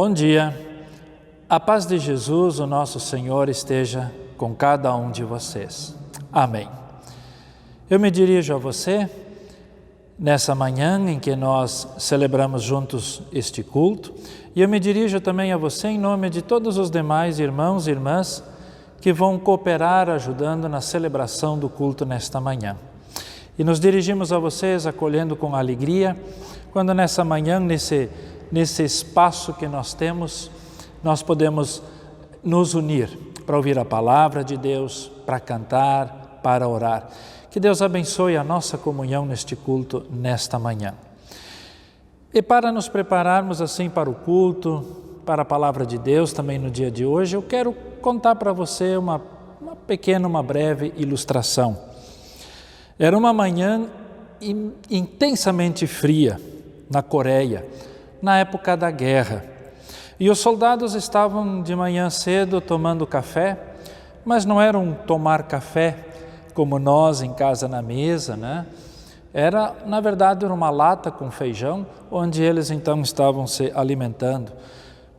Bom dia, a paz de Jesus, o nosso Senhor, esteja com cada um de vocês. Amém. Eu me dirijo a você nessa manhã em que nós celebramos juntos este culto e eu me dirijo também a você em nome de todos os demais irmãos e irmãs que vão cooperar ajudando na celebração do culto nesta manhã. E nos dirigimos a vocês acolhendo com alegria quando nessa manhã, nesse espaço que nós temos, nós podemos nos unir para ouvir a palavra de Deus, para cantar, para orar. Que Deus abençoe a nossa comunhão neste culto, nesta manhã. E para nos prepararmos assim para o culto, para a palavra de Deus também no dia de hoje, eu quero contar para você uma breve ilustração. Era uma manhã intensamente fria na Coreia, na época da guerra. E os soldados estavam de manhã cedo tomando café, mas não era um tomar café como nós em casa na mesa, né? Na verdade, era uma lata com feijão, onde eles então estavam se alimentando.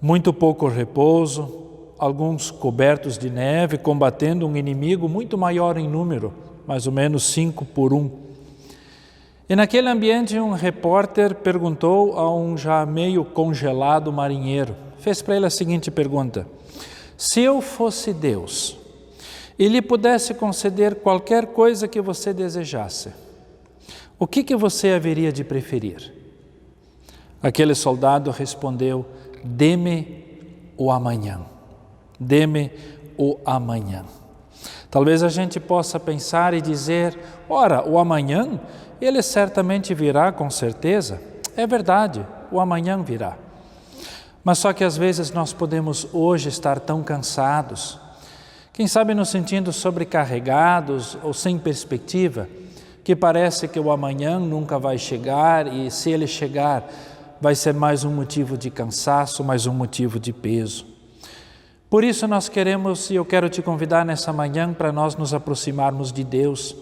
Muito pouco repouso, alguns cobertos de neve, combatendo um inimigo muito maior em número, mais ou menos 5 por 1. E naquele ambiente um repórter perguntou a um já meio congelado marinheiro, fez para ele a seguinte pergunta: se eu fosse Deus e lhe pudesse conceder qualquer coisa que você desejasse, o que você haveria de preferir? Aquele soldado respondeu: dê-me o amanhã, dê-me o amanhã. Talvez a gente possa pensar e dizer: ora, o amanhã, ele certamente virá com certeza. É verdade, o amanhã virá. Mas só que às vezes nós podemos hoje estar tão cansados, quem sabe nos sentindo sobrecarregados ou sem perspectiva, que parece que o amanhã nunca vai chegar e se ele chegar, vai ser mais um motivo de cansaço, mais um motivo de peso. Por isso nós queremos, e eu quero te convidar nessa manhã para nós nos aproximarmos de Deus,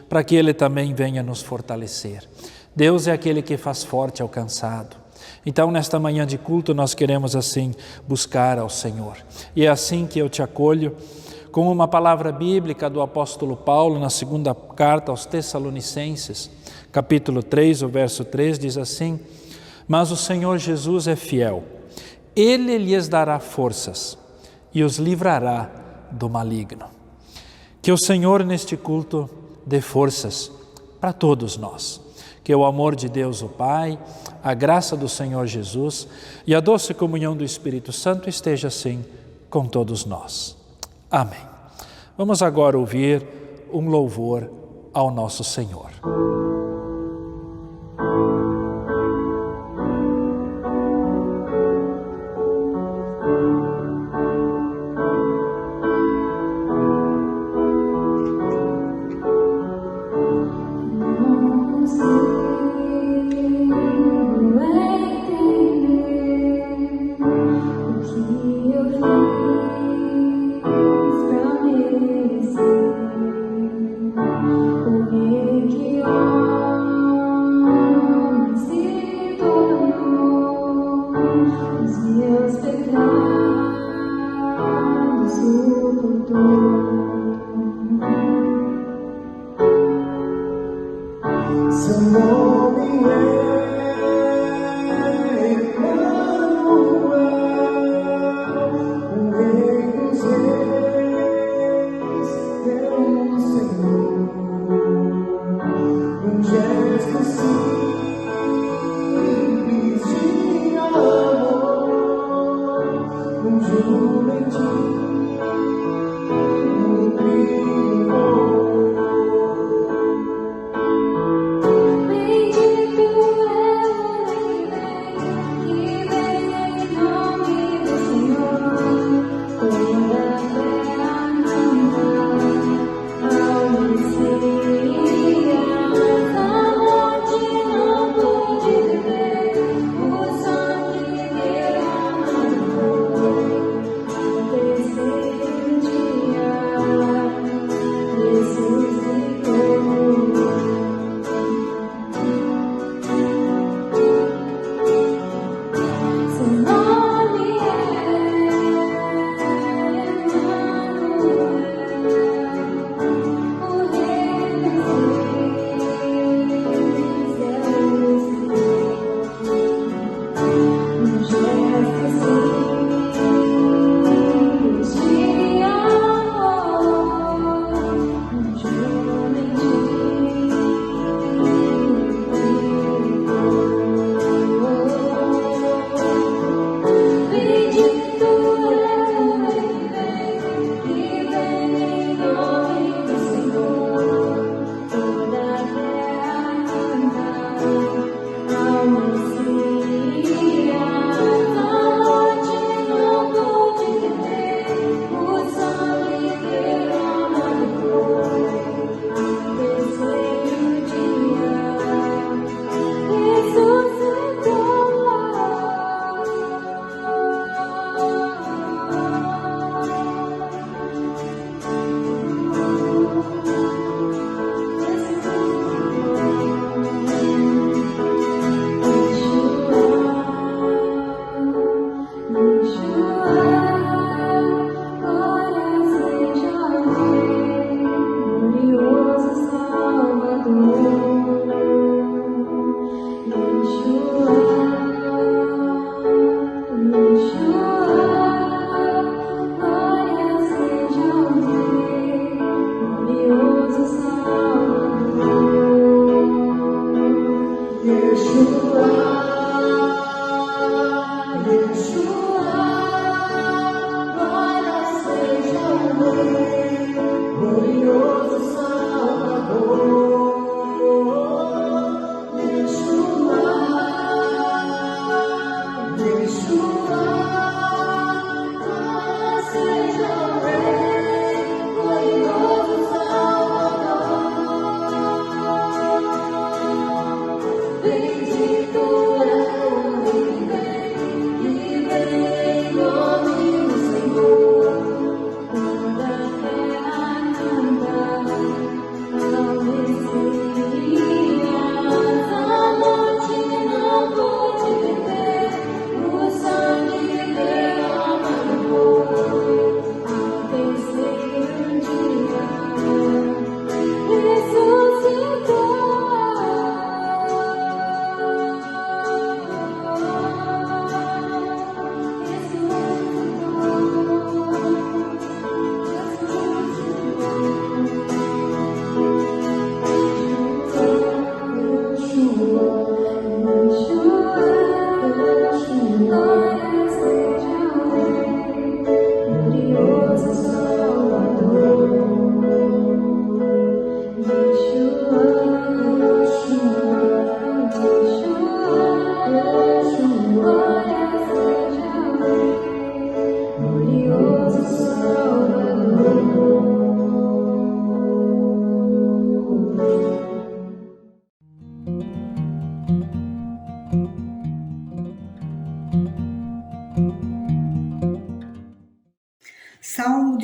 para que Ele também venha nos fortalecer. Deus é aquele que faz forte ao cansado. Então, nesta manhã de culto, nós queremos assim buscar ao Senhor. E é assim que eu te acolho com uma palavra bíblica do apóstolo Paulo na segunda carta aos Tessalonicenses, capítulo 3, o verso 3, diz assim: mas o Senhor Jesus é fiel, Ele lhes dará forças e os livrará do maligno. Que o Senhor neste culto dê forças para todos nós. Que o amor de Deus o Pai, a graça do Senhor Jesus e a doce comunhão do Espírito Santo esteja assim com todos nós. Amém. Vamos agora ouvir um louvor ao nosso Senhor. Que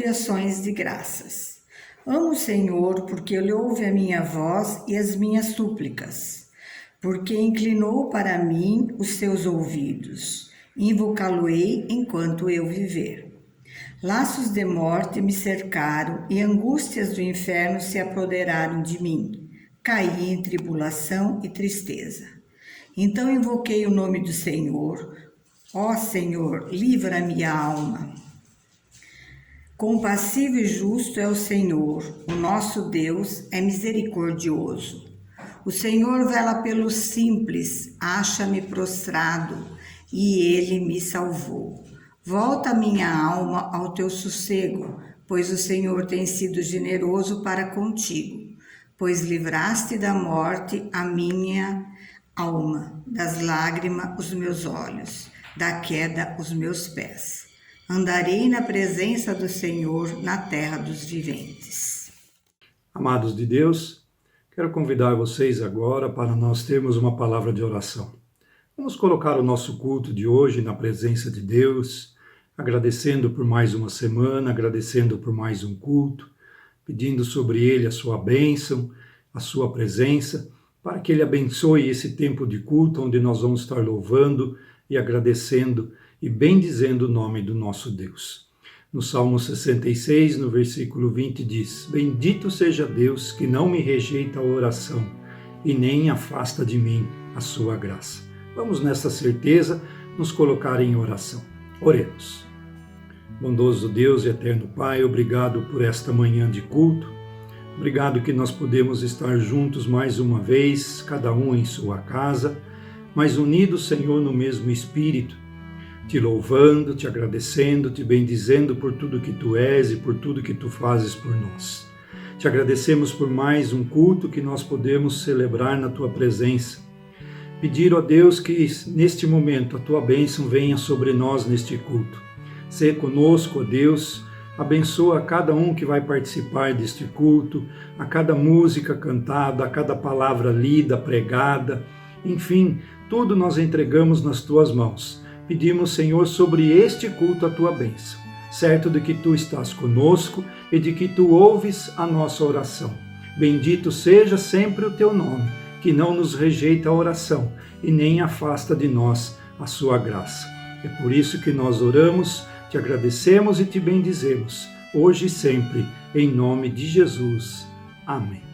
ações de graças. Amo o Senhor porque Ele ouve a minha voz e as minhas súplicas, porque inclinou para mim os seus ouvidos. Invocá-lo-ei enquanto eu viver. Laços de morte me cercaram e angústias do inferno se apoderaram de mim. Caí em tribulação e tristeza. Então invoquei o nome do Senhor. Ó Senhor, livra a minha alma. Compassivo e justo é o Senhor, o nosso Deus é misericordioso. O Senhor vela pelos simples, acha-me prostrado, e Ele me salvou. Volta minha alma ao teu sossego, pois o Senhor tem sido generoso para contigo, pois livraste da morte a minha alma, das lágrimas os meus olhos, da queda os meus pés. Andarei na presença do Senhor na terra dos viventes. Amados de Deus, quero convidar vocês agora para nós termos uma palavra de oração. Vamos colocar o nosso culto de hoje na presença de Deus, agradecendo por mais uma semana, agradecendo por mais um culto, pedindo sobre ele a sua bênção, a sua presença, para que ele abençoe esse tempo de culto onde nós vamos estar louvando e agradecendo e bendizendo o nome do nosso Deus. No Salmo 66, no versículo 20, diz: Bendito seja Deus que não me rejeita a oração e nem afasta de mim a sua graça. Vamos nessa certeza nos colocar em oração. Oremos. Bondoso Deus e eterno Pai, obrigado por esta manhã de culto. Obrigado que nós podemos estar juntos mais uma vez, cada um em sua casa, mas unidos, Senhor, no mesmo Espírito, te louvando, te agradecendo, te bendizendo por tudo que tu és e por tudo que tu fazes por nós. Te agradecemos por mais um culto que nós podemos celebrar na tua presença. Pedir, ó Deus, que neste momento a tua bênção venha sobre nós neste culto. Sê conosco, ó Deus, abençoa a cada um que vai participar deste culto, a cada música cantada, a cada palavra lida, pregada, enfim, tudo nós entregamos nas tuas mãos. Pedimos, Senhor, sobre este culto a tua bênção, certo de que tu estás conosco e de que tu ouves a nossa oração. Bendito seja sempre o teu nome, que não nos rejeita a oração e nem afasta de nós a sua graça. É por isso que nós oramos, te agradecemos e te bendizemos, hoje e sempre, em nome de Jesus. Amém.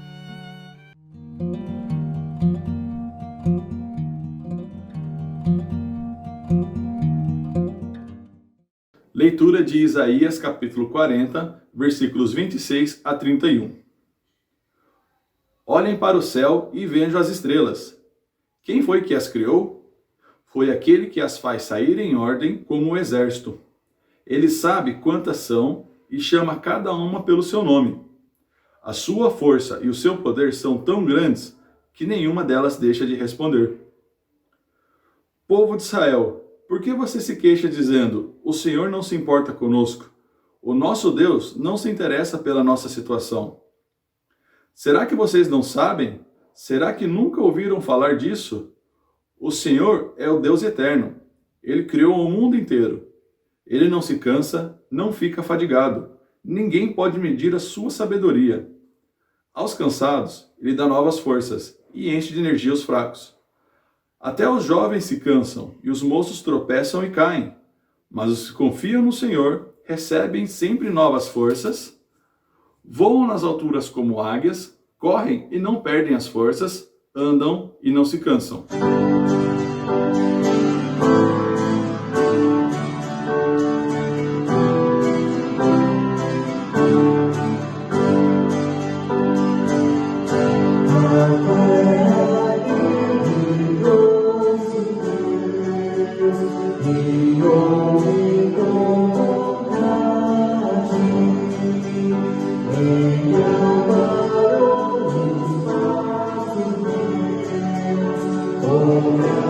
Leitura de Isaías capítulo 40, versículos 26 a 31. Olhem para o céu e vejam as estrelas. Quem foi que as criou? Foi aquele que as faz sair em ordem como um exército. Ele sabe quantas são e chama cada uma pelo seu nome. A sua força e o seu poder são tão grandes que nenhuma delas deixa de responder. Povo de Israel, por que você se queixa dizendo, o Senhor não se importa conosco? O nosso Deus não se interessa pela nossa situação. Será que vocês não sabem? Será que nunca ouviram falar disso? O Senhor é o Deus eterno. Ele criou o mundo inteiro. Ele não se cansa, não fica fadigado. Ninguém pode medir a sua sabedoria. Aos cansados, ele dá novas forças e enche de energia os fracos. Até os jovens se cansam e os moços tropeçam e caem. Mas os que confiam no Senhor recebem sempre novas forças, voam nas alturas como águias, correm e não perdem as forças, andam e não se cansam. Oh,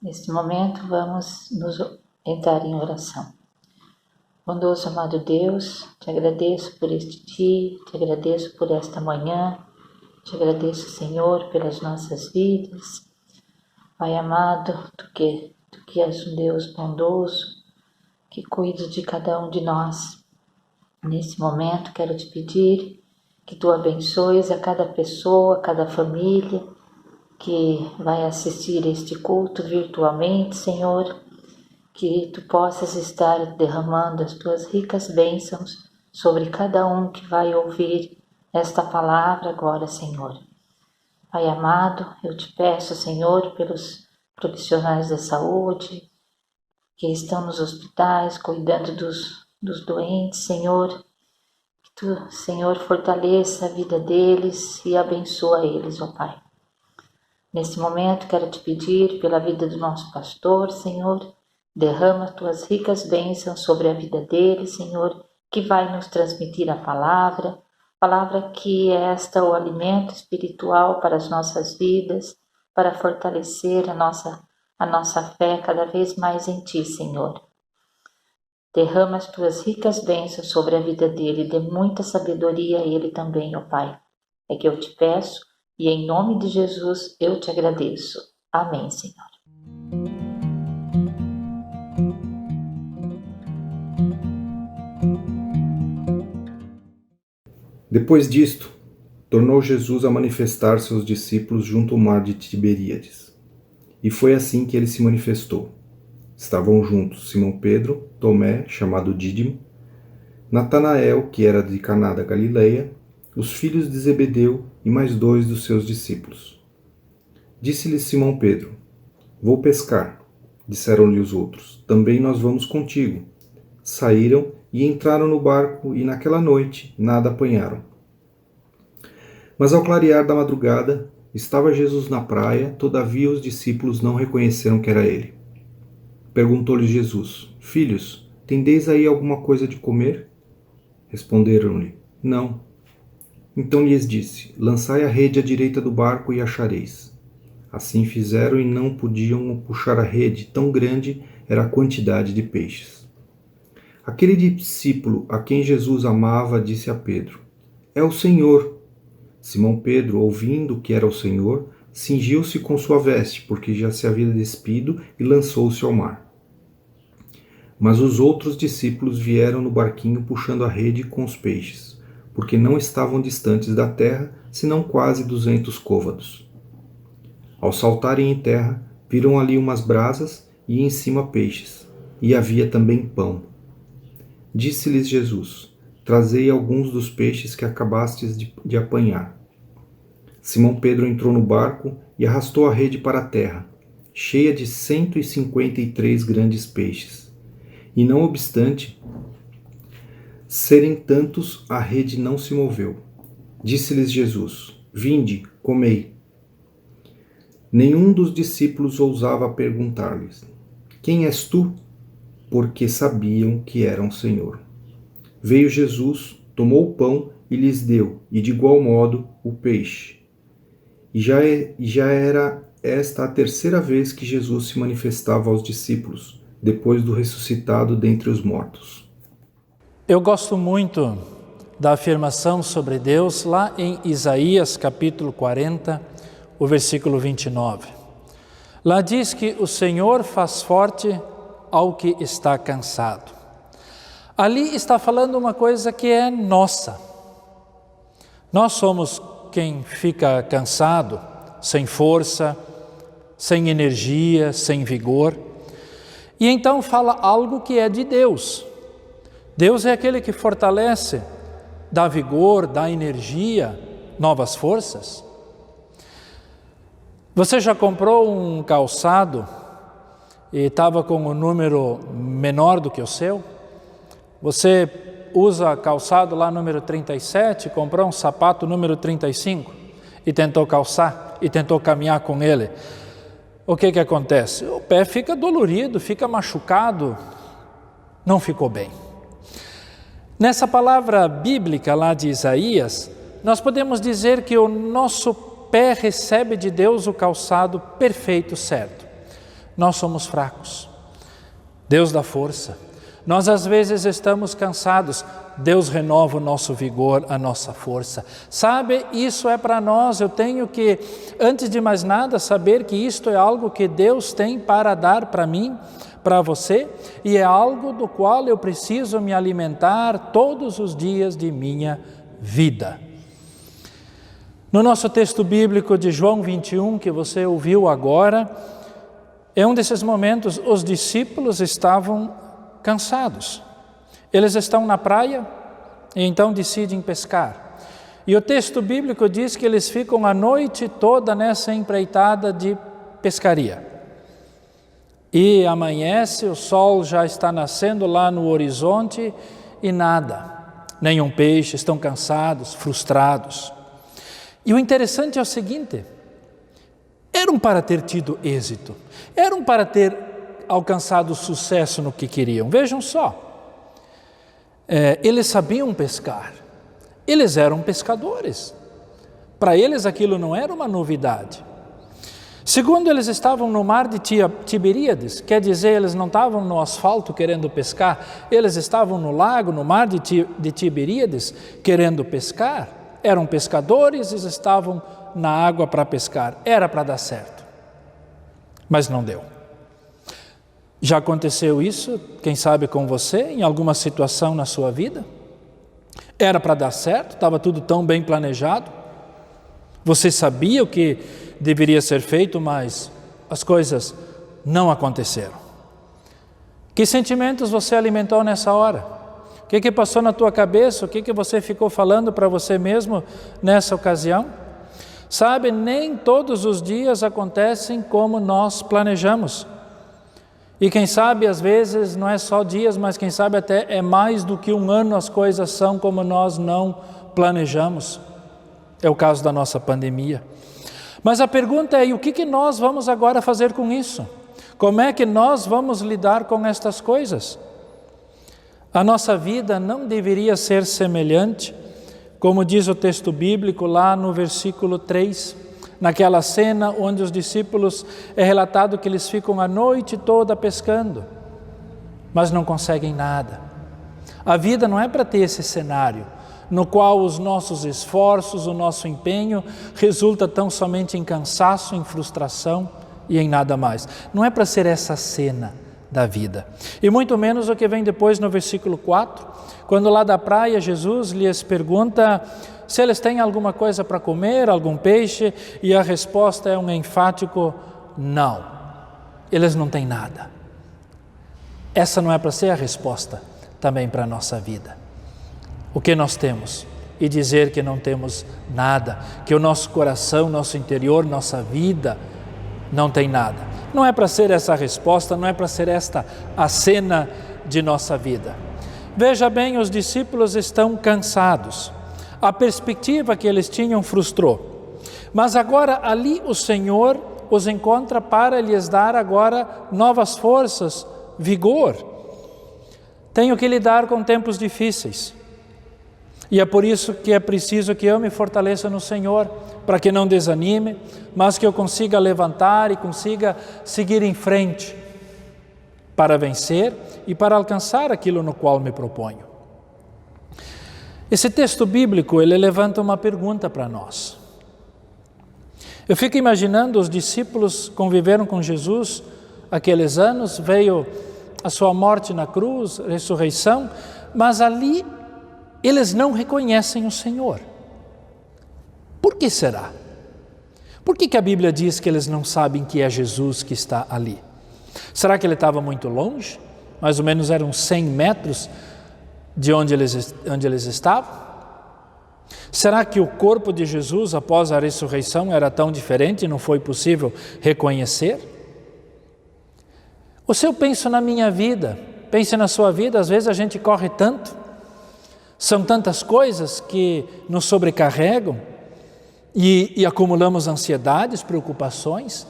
Neste momento, vamos nos entrar em oração. Bondoso amado Deus, te agradeço por este dia, te agradeço por esta manhã, te agradeço, Senhor, pelas nossas vidas. Pai amado, tu que és um Deus bondoso, que cuida de cada um de nós. Nesse momento, quero te pedir que tu abençoes a cada pessoa, a cada família que vai assistir este culto virtualmente, Senhor, que tu possas estar derramando as tuas ricas bênçãos sobre cada um que vai ouvir esta palavra agora, Senhor. Pai amado, eu te peço, Senhor, pelos profissionais da saúde que estão nos hospitais cuidando dos doentes, Senhor, que tu, Senhor, fortaleça a vida deles e abençoa eles, ó Pai. Nesse momento, quero te pedir pela vida do nosso pastor, Senhor, derrama tuas ricas bênçãos sobre a vida dele, Senhor, que vai nos transmitir a palavra que é o alimento espiritual para as nossas vidas, para fortalecer a nossa fé cada vez mais em ti, Senhor. Derrama as tuas ricas bênçãos sobre a vida dele, dê muita sabedoria a ele também, ó Pai. É que eu te peço, e em nome de Jesus eu te agradeço. Amém, Senhor. Depois disto, tornou Jesus a manifestar seus discípulos junto ao mar de Tiberíades. E foi assim que ele se manifestou. Estavam juntos Simão Pedro, Tomé, chamado Dídimo, Natanael, que era de Caná da Galileia, os filhos de Zebedeu e mais 2 dos seus discípulos. Disse-lhe Simão Pedro: Vou pescar. Disseram-lhe os outros: Também nós vamos contigo. Saíram e entraram no barco, e naquela noite nada apanharam. Mas ao clarear da madrugada, estava Jesus na praia, todavia os discípulos não reconheceram que era ele. Perguntou-lhe Jesus: Filhos, tendeis aí alguma coisa de comer? Responderam-lhe: Não. Então lhes disse: Lançai a rede à direita do barco e achareis. Assim fizeram e não podiam puxar a rede, tão grande era a quantidade de peixes. Aquele discípulo a quem Jesus amava disse a Pedro: É o Senhor. Simão Pedro, ouvindo que era o Senhor, cingiu-se com sua veste, porque já se havia despido, e lançou-se ao mar. Mas os outros discípulos vieram no barquinho puxando a rede com os peixes, porque não estavam distantes da terra, senão quase 200 côvados. Ao saltarem em terra, viram ali umas brasas e em cima peixes, e havia também pão. Disse-lhes Jesus: Trazei alguns dos peixes que acabastes de apanhar. Simão Pedro entrou no barco e arrastou a rede para a terra, cheia de 153 grandes peixes. E não obstante serem tantos, a rede não se moveu. Disse-lhes Jesus: Vinde, comei. Nenhum dos discípulos ousava perguntar-lhes: Quem és tu? porque sabiam que era um Senhor. Veio Jesus, tomou o pão e lhes deu, e de igual modo o peixe. E já era esta a terceira vez que Jesus se manifestava aos discípulos, depois do ressuscitado dentre os mortos. Eu gosto muito da afirmação sobre Deus lá em Isaías capítulo 40, o versículo 29. Lá diz que o Senhor faz forte ao que está cansado. Ali está falando uma coisa que é nossa. Nós somos quem fica cansado, sem força, sem energia, sem vigor. E então fala algo que é de Deus. Deus é aquele que fortalece, dá vigor, dá energia, novas forças. Você já comprou um calçado e estava com um número menor do que o seu? Você usa calçado lá número 37, comprou um sapato número 35 e tentou calçar e tentou caminhar com ele. O que acontece? O pé fica dolorido, fica machucado, não ficou bem. Nessa palavra bíblica lá de Isaías, nós podemos dizer que o nosso pé recebe de Deus o calçado perfeito, certo. Nós somos fracos, Deus dá força. Nós às vezes estamos cansados, Deus renova o nosso vigor, a nossa força. Sabe, isso é para nós, eu tenho que, antes de mais nada, saber que isto é algo que Deus tem para dar para mim, para você, e é algo do qual eu preciso me alimentar todos os dias de minha vida. No nosso texto bíblico de João 21, que você ouviu agora, é um desses momentos, os discípulos estavam cansados. Eles estão na praia e então decidem pescar. E o texto bíblico diz que eles ficam a noite toda nessa empreitada de pescaria. E amanhece, o sol já está nascendo lá no horizonte e nada, nenhum peixe, estão cansados, frustrados. E o interessante é o seguinte, eram para ter tido êxito, eram para ter alcançado sucesso no que queriam. Vejam só, eles sabiam pescar, eles eram pescadores, para eles aquilo não era uma novidade. Segundo, eles estavam no mar de Tiberíades, quer dizer, eles não estavam no asfalto querendo pescar, eles estavam no lago, no mar de Tiberíades, querendo pescar, eram pescadores e estavam na água para pescar, era para dar certo, mas não deu. Já aconteceu isso, quem sabe com você, em alguma situação na sua vida? Era para dar certo, estava tudo tão bem planejado, você sabia o que deveria ser feito, mas as coisas não aconteceram. Que sentimentos você alimentou nessa hora? O que passou na tua cabeça? O que você ficou falando para você mesmo nessa ocasião? Sabe, nem todos os dias acontecem como nós planejamos. E quem sabe, às vezes, não é só dias, mas quem sabe até é mais do que um ano as coisas são como nós não planejamos. É o caso da nossa pandemia. Mas a pergunta é, e o que nós vamos agora fazer com isso? Como é que nós vamos lidar com estas coisas? A nossa vida não deveria ser semelhante, como diz o texto bíblico lá no versículo 3, naquela cena onde os discípulos, é relatado que eles ficam a noite toda pescando, mas não conseguem nada. A vida não é para ter esse cenário, no qual os nossos esforços, o nosso empenho resulta tão somente em cansaço, em frustração e em nada mais. Não é para ser essa cena da vida. E muito menos o que vem depois no versículo 4, quando lá da praia Jesus lhes pergunta se eles têm alguma coisa para comer, algum peixe, e a resposta é um enfático não. Eles não têm nada. Essa não é para ser a resposta também para a nossa vida. O que nós temos? E dizer que não temos nada, que o nosso coração, nosso interior, nossa vida não tem nada. Não é para ser essa a resposta, não é para ser esta a cena de nossa vida. Veja bem, os discípulos estão cansados. A perspectiva que eles tinham frustrou. Mas agora ali o Senhor os encontra para lhes dar agora novas forças, vigor. Tenho que lidar com tempos difíceis. E é por isso que é preciso que eu me fortaleça no Senhor, para que não desanime, mas que eu consiga levantar e consiga seguir em frente, para vencer e para alcançar aquilo no qual me proponho. Esse texto bíblico, ele levanta uma pergunta para nós. Eu fico imaginando, os discípulos conviveram com Jesus aqueles anos, veio a sua morte na cruz, ressurreição, mas ali eles não reconhecem o Senhor. Por que será? Por que a Bíblia diz que eles não sabem que é Jesus que está ali? Será que ele estava muito longe? Mais ou menos eram 100 metros de onde eles estavam? Será que o corpo de Jesus após a ressurreição era tão diferente e não foi possível reconhecer? Ou se eu penso na minha vida, pense na sua vida, às vezes a gente corre tanto, são tantas coisas que nos sobrecarregam e acumulamos ansiedades, preocupações,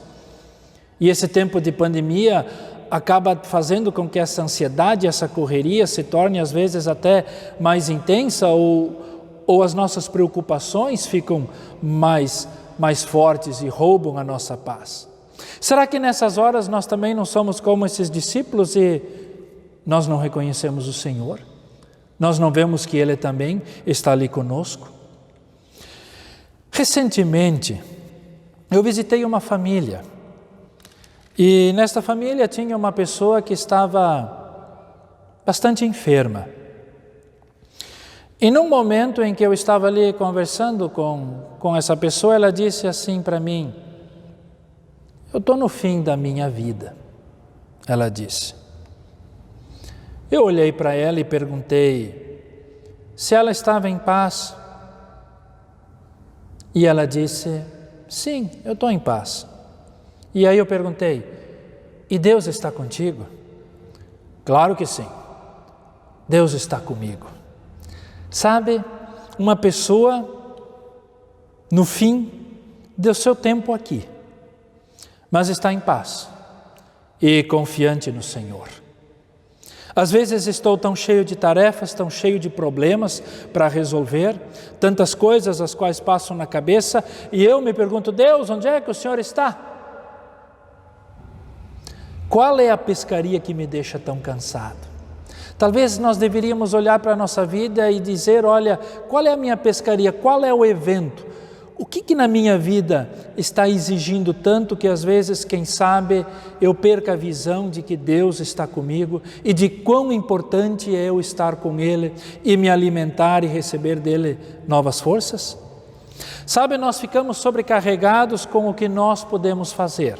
e esse tempo de pandemia acaba fazendo com que essa ansiedade, essa correria se torne às vezes até mais intensa, ou as nossas preocupações ficam mais fortes e roubam a nossa paz. Será que nessas horas nós também não somos como esses discípulos e nós não reconhecemos o Senhor? Nós não vemos que Ele também está ali conosco? Recentemente, eu visitei uma família. E nesta família tinha uma pessoa que estava bastante enferma. E num momento em que eu estava ali conversando com essa pessoa, ela disse assim para mim: eu estou no fim da minha vida, ela disse. Eu olhei para ela e perguntei se ela estava em paz. E ela disse: sim, eu estou em paz. E aí eu perguntei: e Deus está contigo? Claro que sim, Deus está comigo. Sabe, uma pessoa no fim do seu tempo aqui, mas está em paz e confiante no Senhor. Às vezes estou tão cheio de tarefas, tão cheio de problemas para resolver, tantas coisas as quais passam na cabeça, e eu me pergunto: Deus, onde é que o Senhor está? Qual é a pescaria que me deixa tão cansado? Talvez nós deveríamos olhar para a nossa vida e dizer: olha, qual é a minha pescaria? Qual é o evento? O que na minha vida está exigindo tanto que às vezes, quem sabe, eu perca a visão de que Deus está comigo e de quão importante é eu estar com Ele e me alimentar e receber dEle novas forças? Sabe, nós ficamos sobrecarregados com o que nós podemos fazer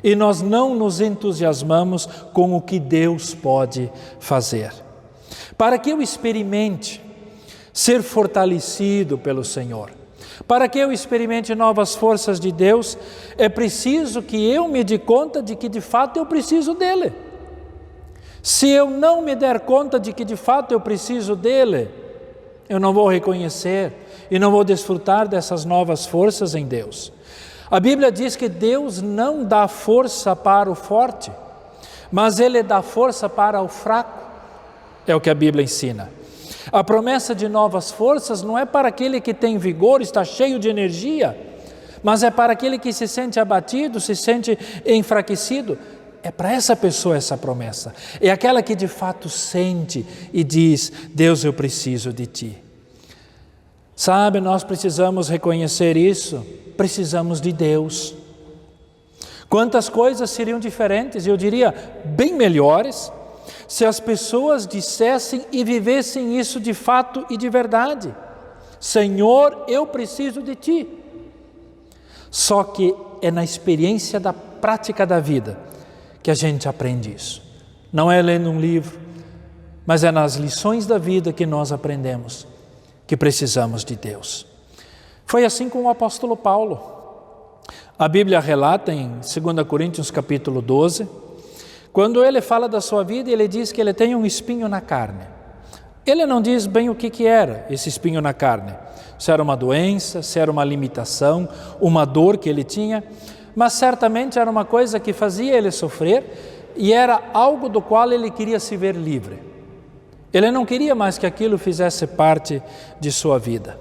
e nós não nos entusiasmamos com o que Deus pode fazer. Para que eu experimente ser fortalecido pelo Senhor, para que eu experimente novas forças de Deus, é preciso que eu me dê conta de que de fato eu preciso dEle. Se eu não me der conta de que de fato eu preciso dEle, eu não vou reconhecer e não vou desfrutar dessas novas forças em Deus. A Bíblia diz que Deus não dá força para o forte, mas Ele dá força para o fraco. É o que a Bíblia ensina. A promessa de novas forças não é para aquele que tem vigor, está cheio de energia, mas é para aquele que se sente abatido, se sente enfraquecido. É para essa pessoa essa promessa. É aquela que de fato sente e diz: Deus, eu preciso de Ti. Sabe, nós precisamos reconhecer isso, precisamos de Deus. Quantas coisas seriam diferentes, eu diria bem melhores, se as pessoas dissessem e vivessem isso de fato e de verdade: Senhor, eu preciso de Ti. Só que é na experiência da prática da vida que a gente aprende isso. Não é lendo um livro, mas é nas lições da vida que nós aprendemos que precisamos de Deus. Foi assim com o apóstolo Paulo. A Bíblia relata em 2 Coríntios capítulo 12, quando ele fala da sua vida, ele diz que ele tem um espinho na carne. Ele não diz bem o que era esse espinho na carne. Se era uma doença, se era uma limitação, uma dor que ele tinha, mas certamente era uma coisa que fazia ele sofrer e era algo do qual ele queria se ver livre. Ele não queria mais que aquilo fizesse parte de sua vida.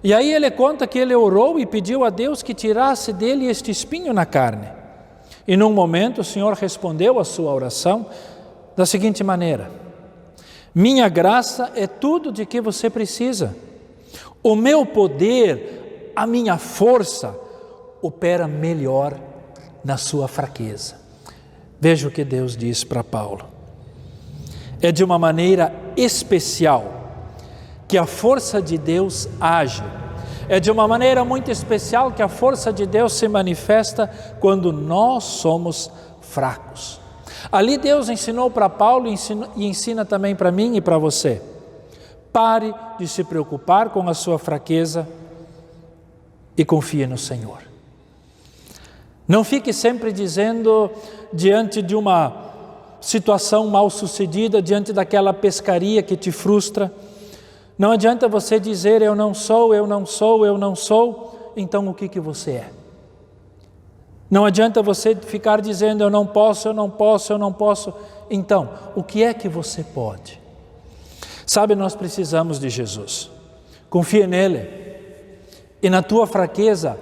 E aí ele conta que ele orou e pediu a Deus que tirasse dele este espinho na carne. E num momento o Senhor respondeu a sua oração da seguinte maneira: minha graça é tudo de que você precisa. O meu poder, a minha força, opera melhor na sua fraqueza. Veja o que Deus diz para Paulo. É de uma maneira especial que a força de Deus age. É de uma maneira muito especial que a força de Deus se manifesta quando nós somos fracos. Ali Deus ensinou para Paulo e ensina também para mim e para você. Pare de se preocupar com a sua fraqueza e confie no Senhor. Não fique sempre dizendo, diante de uma situação mal sucedida, diante daquela pescaria que te frustra, não adianta você dizer eu não sou, eu não sou, eu não sou, então o que você é? Não adianta você ficar dizendo eu não posso, eu não posso, eu não posso, então o que é que você pode? Sabe, nós precisamos de Jesus. Confie nele e na tua fraqueza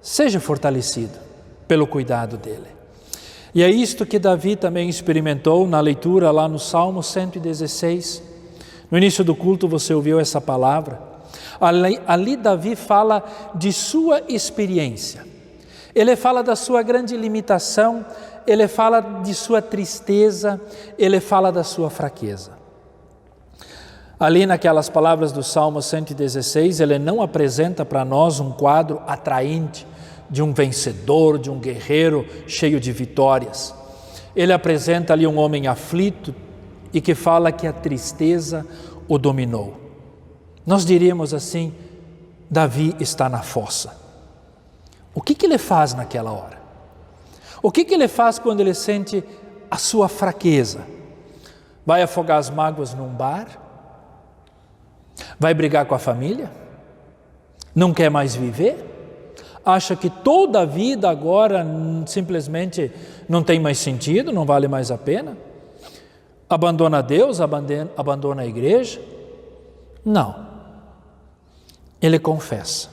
seja fortalecido pelo cuidado dele. E é isto que Davi também experimentou na leitura lá no Salmo 116. No início do culto você ouviu essa palavra. Ali Davi fala de sua experiência. Ele fala da sua grande limitação, ele fala de sua tristeza, ele fala da sua fraqueza. Ali naquelas palavras do Salmo 116, ele não apresenta para nós um quadro atraente de um vencedor, de um guerreiro cheio de vitórias. Ele apresenta ali um homem aflito e que fala que a tristeza o dominou. Nós diríamos assim, Davi está na fossa. O que ele faz naquela hora? O que ele faz quando ele sente a sua fraqueza? Vai afogar as mágoas num bar? Vai brigar com a família? Não quer mais viver? Acha que toda a vida agora simplesmente não tem mais sentido, não vale mais a pena? Abandona Deus, abandona a igreja? Não. Ele confessa.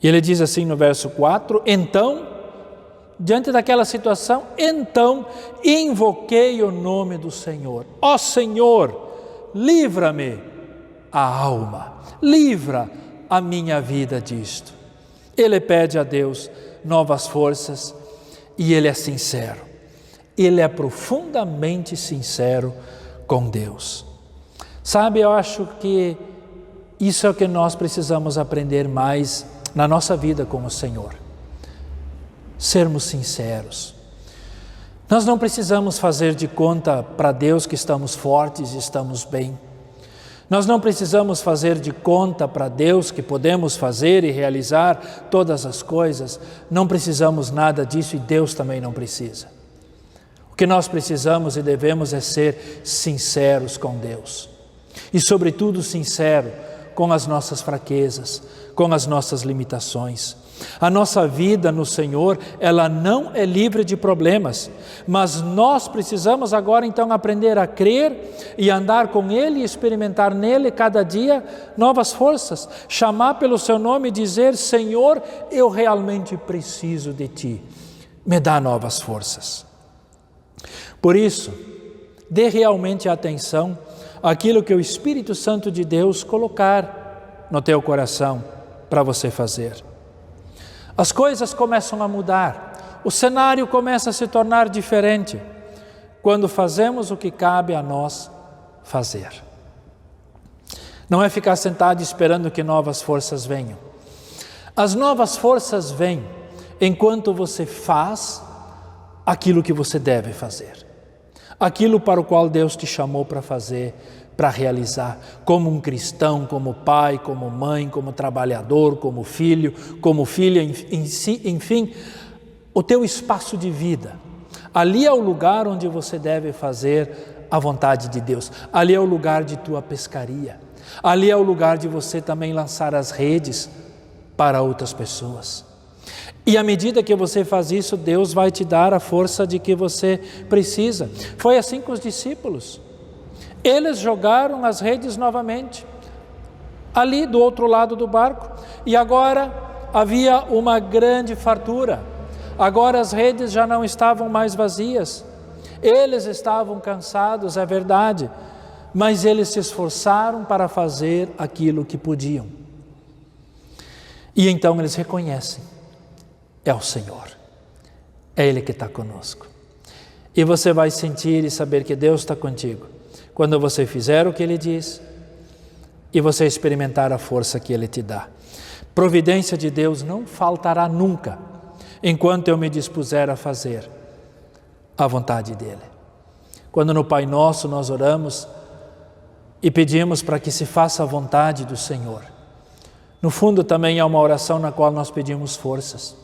E ele diz assim no verso 4, então, diante daquela situação, então invoquei o nome do Senhor. Ó Senhor, livra-me a alma, livra a minha vida disto. Ele pede a Deus novas forças e ele é sincero. Ele é profundamente sincero com Deus. Sabe, eu acho que isso é o que nós precisamos aprender mais na nossa vida com o Senhor. Sermos sinceros. Nós não precisamos fazer de conta para Deus que estamos fortes e estamos bem. Nós não precisamos fazer de conta para Deus que podemos fazer e realizar todas as coisas. Não precisamos nada disso e Deus também não precisa. O que nós precisamos e devemos é ser sinceros com Deus. E sobretudo sincero com as nossas fraquezas, com as nossas limitações. A nossa vida no Senhor, ela não é livre de problemas, mas nós precisamos agora então aprender a crer e andar com Ele e experimentar nele cada dia novas forças, chamar pelo seu nome e dizer, Senhor, eu realmente preciso de Ti, me dá novas forças. Por isso, dê realmente atenção àquilo que o Espírito Santo de Deus colocar no teu coração para você fazer. As coisas começam a mudar, o cenário começa a se tornar diferente quando fazemos o que cabe a nós fazer. Não é ficar sentado esperando que novas forças venham. As novas forças vêm enquanto você faz aquilo que você deve fazer. Aquilo para o qual Deus te chamou para fazer, para realizar, como um cristão, como pai, como mãe, como trabalhador, como filho, como filha, enfim, o teu espaço de vida. Ali é o lugar onde você deve fazer a vontade de Deus. Ali é o lugar de tua pescaria. Ali é o lugar de você também lançar as redes para outras pessoas. E à medida que você faz isso, Deus vai te dar a força de que você precisa. Foi assim com os discípulos. Eles jogaram as redes novamente, ali do outro lado do barco, e agora havia uma grande fartura. Agora as redes já não estavam mais vazias. Eles estavam cansados, é verdade, mas eles se esforçaram para fazer aquilo que podiam. E então eles reconhecem, é o Senhor, é Ele que está conosco. E você vai sentir e saber que Deus está contigo, quando você fizer o que Ele diz, e você experimentar a força que Ele te dá. Providência de Deus não faltará nunca, enquanto eu me dispuser a fazer a vontade dEle. Quando no Pai Nosso nós oramos e pedimos para que se faça a vontade do Senhor, no fundo também é uma oração na qual nós pedimos forças,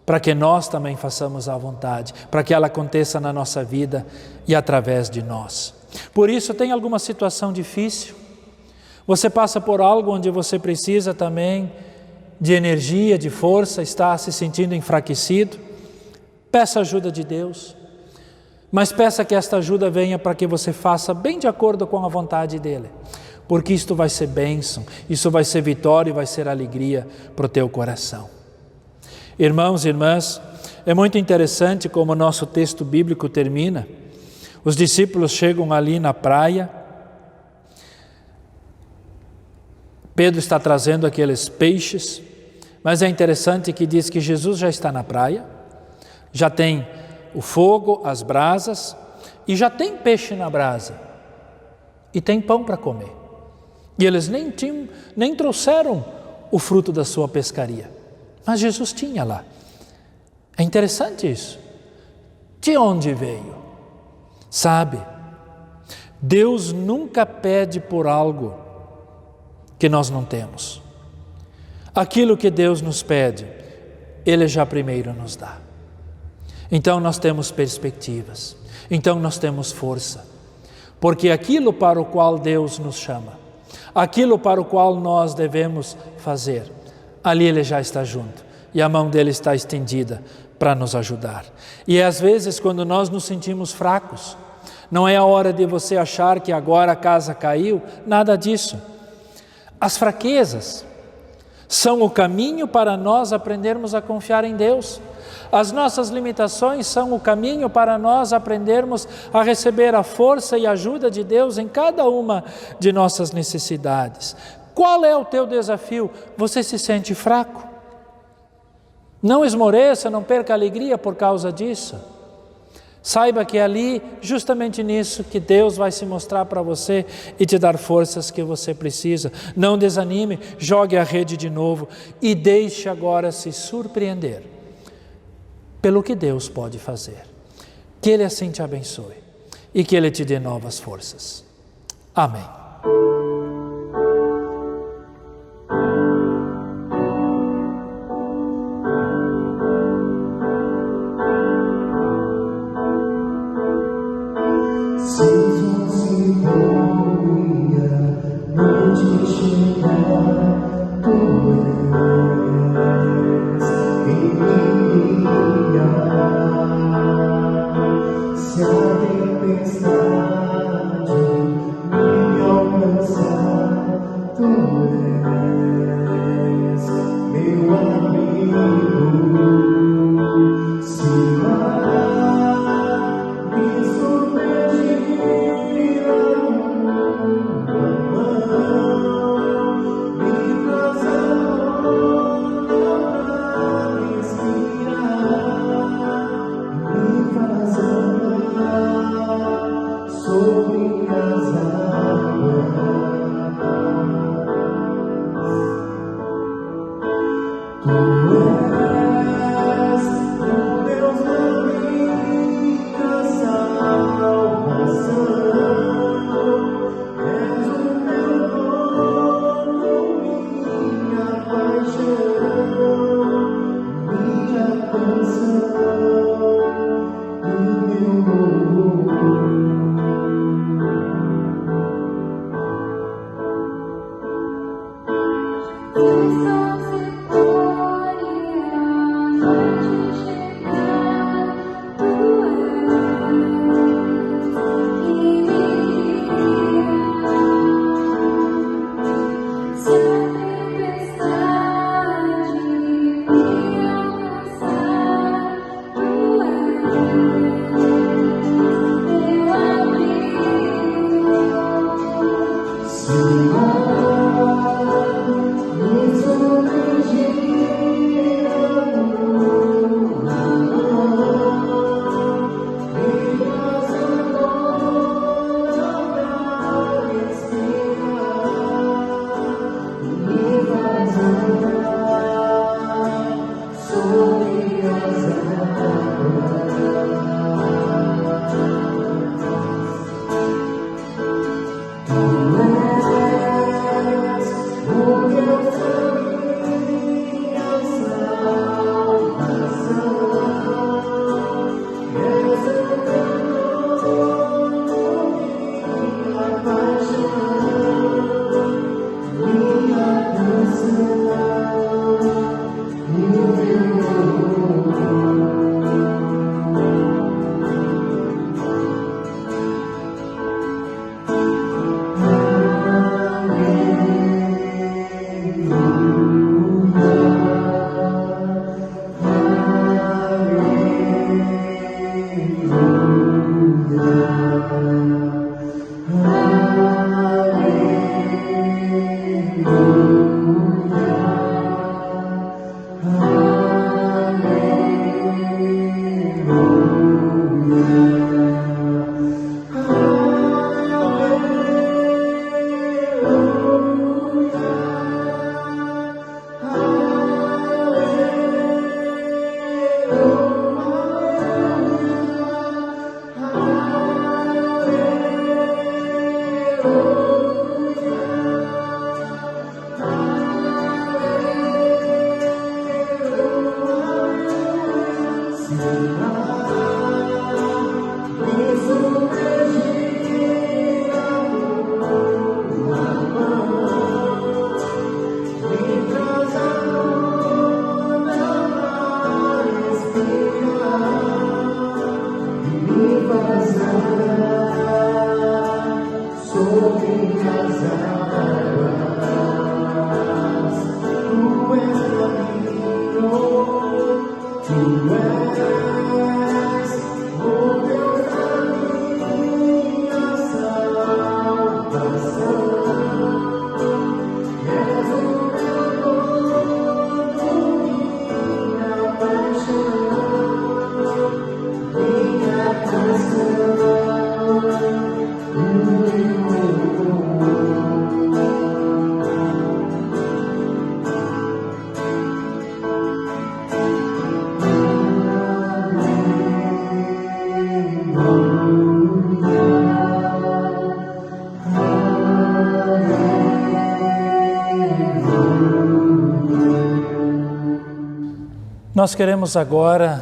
para que nós também façamos a vontade, para que ela aconteça na nossa vida e através de nós. Por isso, tem alguma situação difícil, você passa por algo onde você precisa também de energia, de força, está se sentindo enfraquecido, peça ajuda de Deus, mas peça que esta ajuda venha para que você faça bem de acordo com a vontade dEle, porque isto vai ser bênção, isso vai ser vitória e vai ser alegria para o teu coração. Irmãos e irmãs, é muito interessante como o nosso texto bíblico termina. Os discípulos chegam ali na praia, Pedro está trazendo aqueles peixes, mas é interessante que diz que Jesus já está na praia, já tem o fogo, as brasas, e já tem peixe na brasa, e tem pão para comer. E eles nem trouxeram o fruto da sua pescaria, mas Jesus tinha lá. É interessante isso. De onde veio? Sabe, Deus nunca pede por algo que nós não temos. Aquilo que Deus nos pede, Ele já primeiro nos dá. Então nós temos perspectivas, então nós temos força, porque aquilo para o qual Deus nos chama, aquilo para o qual nós devemos fazer, ali Ele já está junto e a mão dEle está estendida para nos ajudar. E às vezes quando nós nos sentimos fracos, não é a hora de você achar que agora a casa caiu, nada disso. As fraquezas são o caminho para nós aprendermos a confiar em Deus. As nossas limitações são o caminho para nós aprendermos a receber a força e ajuda de Deus em cada uma de nossas necessidades. Qual é o teu desafio? Você se sente fraco? Não esmoreça, não perca a alegria por causa disso. Saiba que é ali, justamente nisso, que Deus vai se mostrar para você e te dar forças que você precisa. Não desanime, jogue a rede de novo e deixe agora se surpreender pelo que Deus pode fazer. Que Ele assim te abençoe e que Ele te dê novas forças. Amém. És Nós queremos agora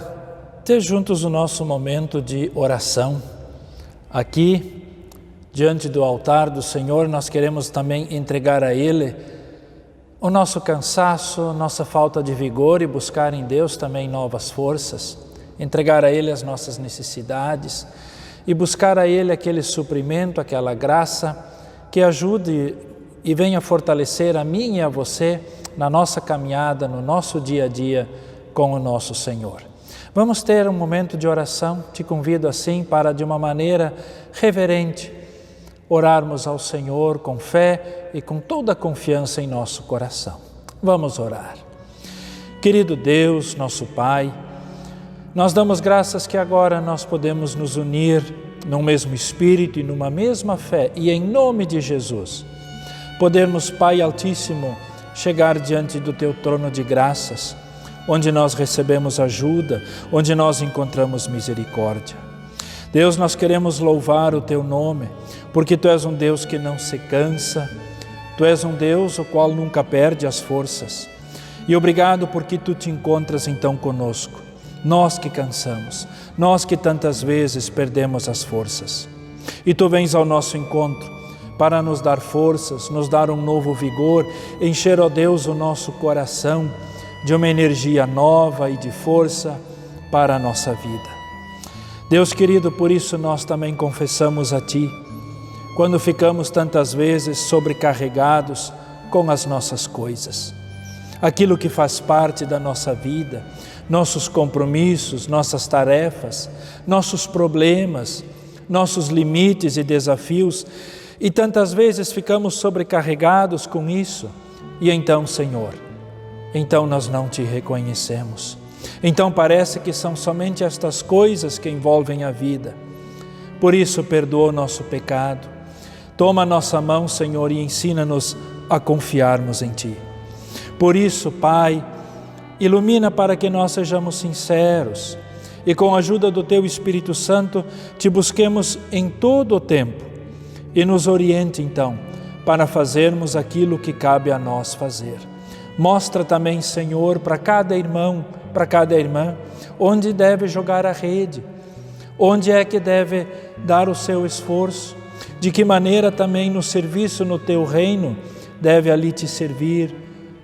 ter juntos o nosso momento de oração. Aqui, diante do altar do Senhor, nós queremos também entregar a Ele o nosso cansaço, nossa falta de vigor e buscar em Deus também novas forças. Entregar a Ele as nossas necessidades e buscar a Ele aquele suprimento, aquela graça que ajude e venha fortalecer a mim e a você na nossa caminhada, no nosso dia a dia com o nosso Senhor. Vamos ter um momento de oração. Te convido assim para, de uma maneira reverente, orarmos ao Senhor com fé e com toda a confiança em nosso coração. Vamos orar. Querido Deus, nosso Pai, nós damos graças que agora nós podemos nos unir num mesmo Espírito e numa mesma fé, e em nome de Jesus, podermos, Pai Altíssimo, chegar diante do Teu trono de graças, onde nós recebemos ajuda, onde nós encontramos misericórdia. Deus, nós queremos louvar o Teu nome, porque Tu és um Deus que não se cansa, Tu és um Deus o qual nunca perde as forças. E obrigado porque Tu te encontras então conosco, nós que cansamos, nós que tantas vezes perdemos as forças. E Tu vens ao nosso encontro para nos dar forças, nos dar um novo vigor, encher, ó Deus, o nosso coração de uma energia nova e de força para a nossa vida. Deus querido, por isso nós também confessamos a Ti, quando ficamos tantas vezes sobrecarregados com as nossas coisas, aquilo que faz parte da nossa vida, nossos compromissos, nossas tarefas, nossos problemas, nossos limites e desafios, e tantas vezes ficamos sobrecarregados com isso, e então, Senhor, então nós não Te reconhecemos. Então parece que são somente estas coisas que envolvem a vida. Por isso, perdoa o nosso pecado. Toma a nossa mão, Senhor, e ensina-nos a confiarmos em Ti. Por isso, Pai, ilumina para que nós sejamos sinceros e, com a ajuda do Teu Espírito Santo, Te busquemos em todo o tempo e nos oriente, então, para fazermos aquilo que cabe a nós fazer. Mostra também, Senhor, para cada irmão, para cada irmã, onde deve jogar a rede, onde é que deve dar o seu esforço, de que maneira também no serviço no Teu reino deve ali Te servir,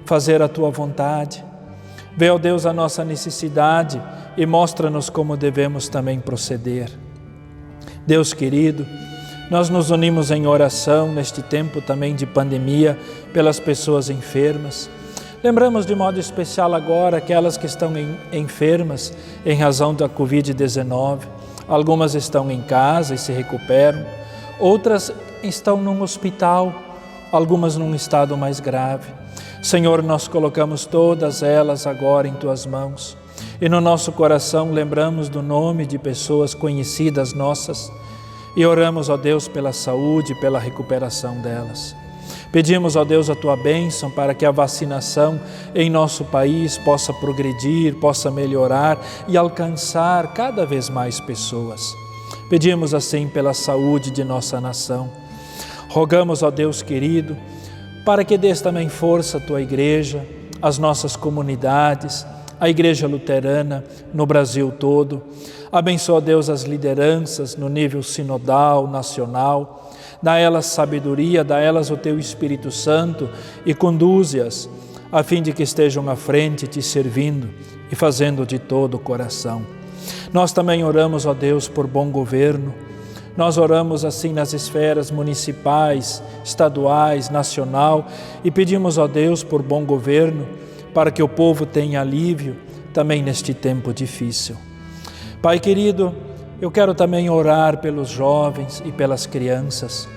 fazer a Tua vontade. Vê, ó Deus, a nossa necessidade e mostra-nos como devemos também proceder. Deus querido, nós nos unimos em oração neste tempo também de pandemia pelas pessoas enfermas. Lembramos de modo especial agora aquelas que estão enfermas em razão da Covid-19. Algumas estão em casa e se recuperam, outras estão num hospital, algumas num estado mais grave. Senhor, nós colocamos todas elas agora em Tuas mãos e no nosso coração lembramos do nome de pessoas conhecidas nossas e oramos, ó Deus, pela saúde, pela recuperação delas. Pedimos, ó Deus, a Tua bênção para que a vacinação em nosso país possa progredir, possa melhorar e alcançar cada vez mais pessoas. Pedimos assim pela saúde de nossa nação. Rogamos, ó Deus querido, para que dês também força à Tua igreja, às nossas comunidades, à Igreja Luterana no Brasil todo. Abençoa, Deus, as lideranças no nível sinodal, nacional. Dá a elas sabedoria, dá a elas o Teu Espírito Santo e conduze-as, a fim de que estejam à frente Te servindo e fazendo de todo o coração. Nós também oramos, ó Deus, por bom governo. Nós oramos assim nas esferas municipais, estaduais, nacional e pedimos, ó Deus, por bom governo, para que o povo tenha alívio também neste tempo difícil. Pai querido, eu quero também orar pelos jovens e pelas crianças.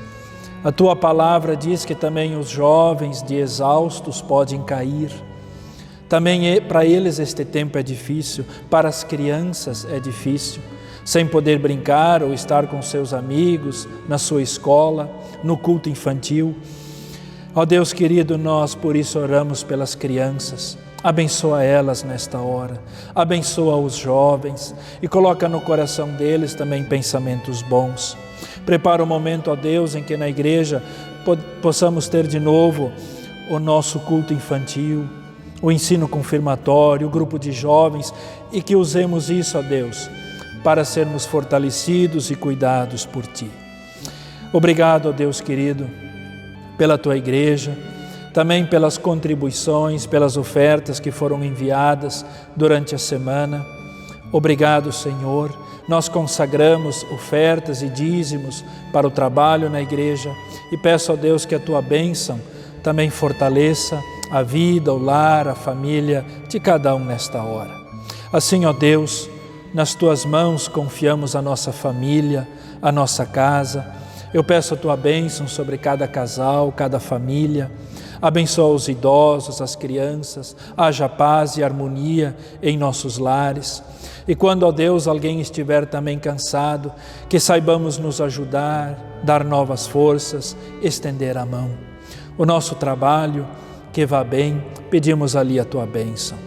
A Tua palavra diz que também os jovens de exaustos podem cair. Também para eles este tempo é difícil, para as crianças é difícil, sem poder brincar ou estar com seus amigos, na sua escola, no culto infantil. Ó Deus querido, nós por isso oramos pelas crianças. Abençoa elas nesta hora, abençoa os jovens e coloca no coração deles também pensamentos bons. Prepara o momento, ó Deus, em que na igreja possamos ter de novo o nosso culto infantil, o ensino confirmatório, o grupo de jovens, e que usemos isso, ó Deus, para sermos fortalecidos e cuidados por Ti. Obrigado, ó Deus querido, pela Tua igreja, também pelas contribuições, pelas ofertas que foram enviadas durante a semana. Obrigado, Senhor. Nós consagramos ofertas e dízimos para o trabalho na igreja e peço a Deus que a Tua bênção também fortaleça a vida, o lar, a família de cada um nesta hora. Assim, ó Deus, nas Tuas mãos confiamos a nossa família, a nossa casa. Eu peço a Tua bênção sobre cada casal, cada família. Abençoa os idosos, as crianças, haja paz e harmonia em nossos lares. E quando, ó Deus, alguém estiver também cansado, que saibamos nos ajudar, dar novas forças, estender a mão. O nosso trabalho, que vá bem, pedimos ali a Tua bênção.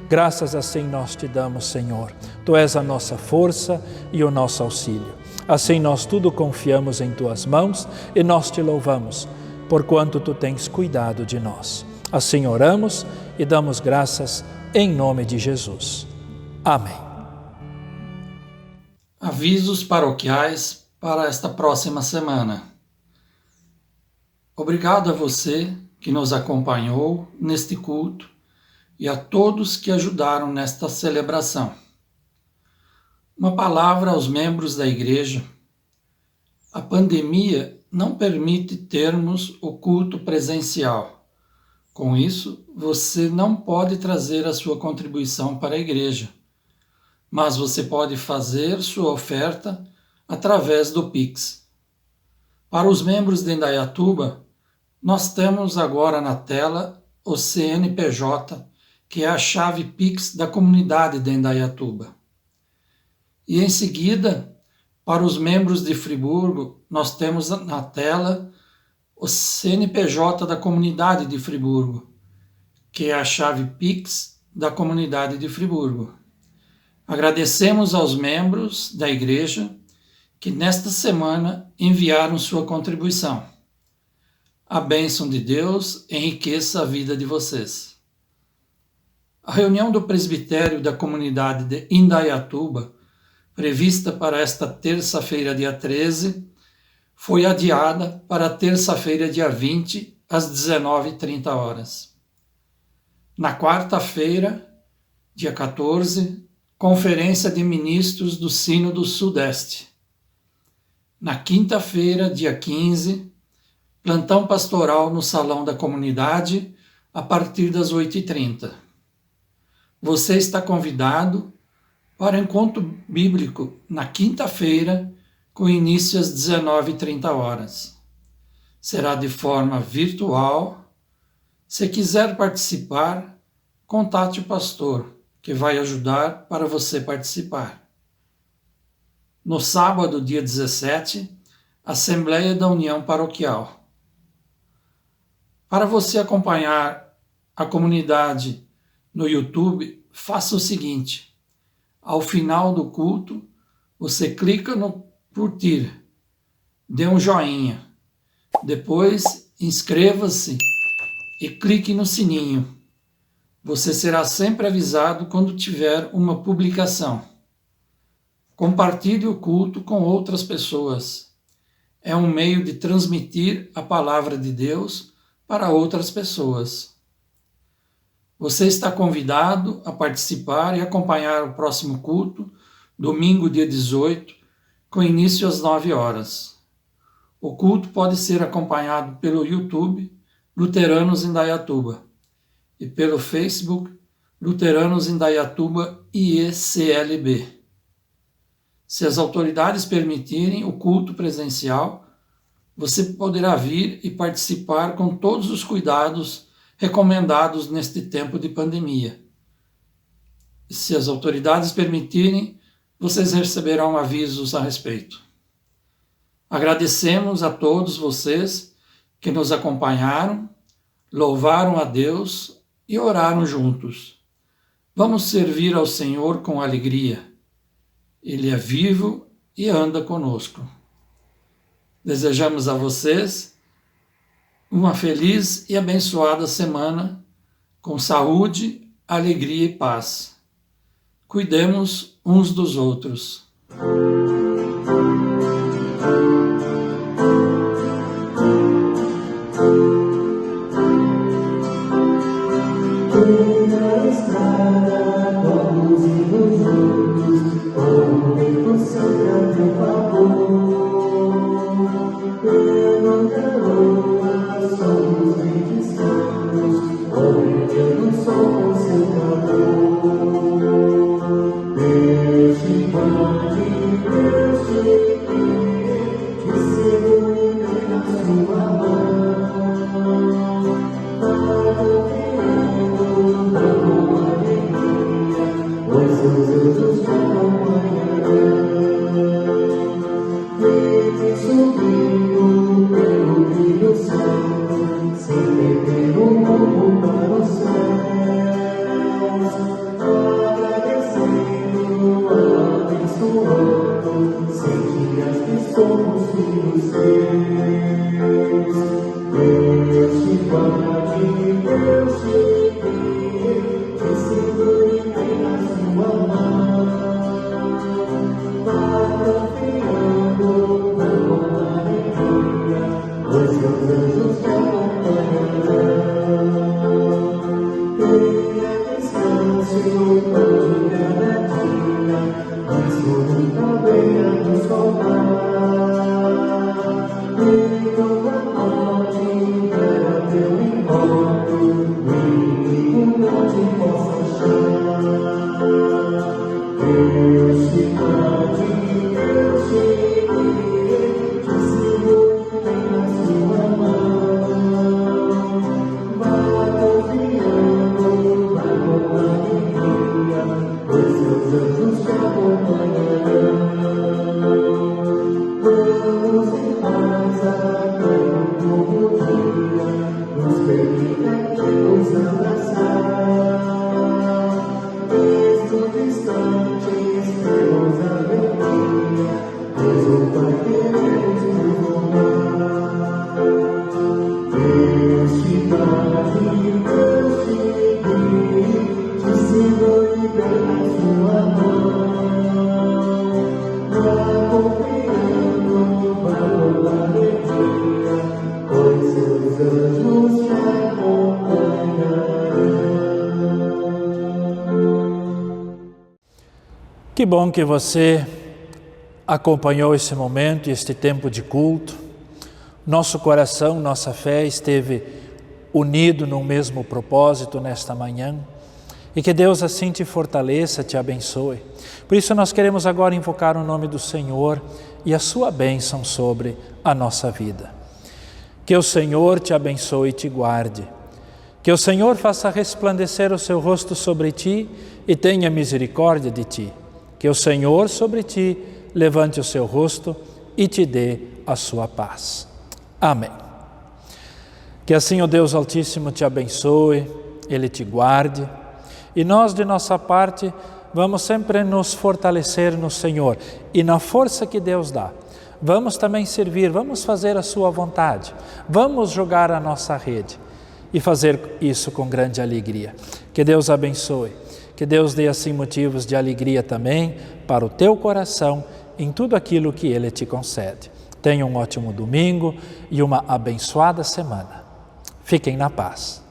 Graças assim nós Te damos, Senhor. Tu és a nossa força e o nosso auxílio. Assim nós tudo confiamos em Tuas mãos e nós Te louvamos, porquanto Tu tens cuidado de nós. Assim oramos e damos graças em nome de Jesus. Amém. Avisos paroquiais para esta próxima semana. Obrigado a você que nos acompanhou neste culto e a todos que ajudaram nesta celebração. Uma palavra aos membros da igreja. A pandemia não permite termos o culto presencial. Com isso, você não pode trazer a sua contribuição para a igreja, mas você pode fazer sua oferta através do Pix. Para os membros de Indaiatuba, nós temos agora na tela o CNPJ, que é a chave Pix da comunidade de Indaiatuba. E em seguida, para os membros de Friburgo, nós temos na tela o CNPJ da comunidade de Friburgo, que é a chave Pix da comunidade de Friburgo. Agradecemos aos membros da igreja que nesta semana enviaram sua contribuição. A bênção de Deus enriqueça a vida de vocês. A reunião do presbitério da comunidade de Indaiatuba, prevista para esta terça-feira, dia 13, foi adiada para terça-feira, dia 20, às 19h30. Na quarta-feira, dia 14, Conferência de Ministros do Sínodo Sudeste. Na quinta-feira, dia 15, plantão pastoral no Salão da Comunidade, a partir das 8h30. Você está convidado para encontro bíblico na quinta-feira, com início às 19h30. Será de forma virtual. Se quiser participar, contate o pastor, que vai ajudar para você participar. No sábado, dia 17, Assembleia da União Paroquial. Para você acompanhar a comunidade no YouTube, faça o seguinte: ao final do culto, você clica no curtir, dê um joinha, depois inscreva-se e clique no sininho. Você será sempre avisado quando tiver uma publicação. Compartilhe o culto com outras pessoas. É um meio de transmitir a palavra de Deus para outras pessoas. Você está convidado a participar e acompanhar o próximo culto, domingo, dia 18, com início às 9h. O culto pode ser acompanhado pelo YouTube Luteranos Indaiatuba e pelo Facebook Luteranos Indaiatuba IECLB. Se as autoridades permitirem o culto presencial, você poderá vir e participar com todos os cuidados recomendados neste tempo de pandemia. Se as autoridades permitirem, vocês receberão avisos a respeito. Agradecemos a todos vocês que nos acompanharam, louvaram a Deus e oraram juntos. Vamos servir ao Senhor com alegria. Ele é vivo e anda conosco. Desejamos a vocês uma feliz e abençoada semana com saúde, alegria e paz. Cuidemos uns dos outros. Que bom que você acompanhou esse momento e este tempo de culto. Nosso coração, nossa fé esteve unido num mesmo propósito nesta manhã. E que Deus assim te fortaleça, te abençoe. Por isso nós queremos agora invocar o nome do Senhor e a sua bênção sobre a nossa vida. Que o Senhor te abençoe e te guarde. Que o Senhor faça resplandecer o seu rosto sobre ti e tenha misericórdia de ti. Que o Senhor sobre ti levante o seu rosto e te dê a sua paz. Amém. Que assim o Deus Altíssimo te abençoe, Ele te guarde. E nós, de nossa parte, vamos sempre nos fortalecer no Senhor e na força que Deus dá. Vamos também servir, vamos fazer a sua vontade, vamos jogar a nossa rede e fazer isso com grande alegria. Que Deus abençoe, que Deus dê assim motivos de alegria também para o teu coração em tudo aquilo que Ele te concede. Tenha um ótimo domingo e uma abençoada semana. Fiquem na paz.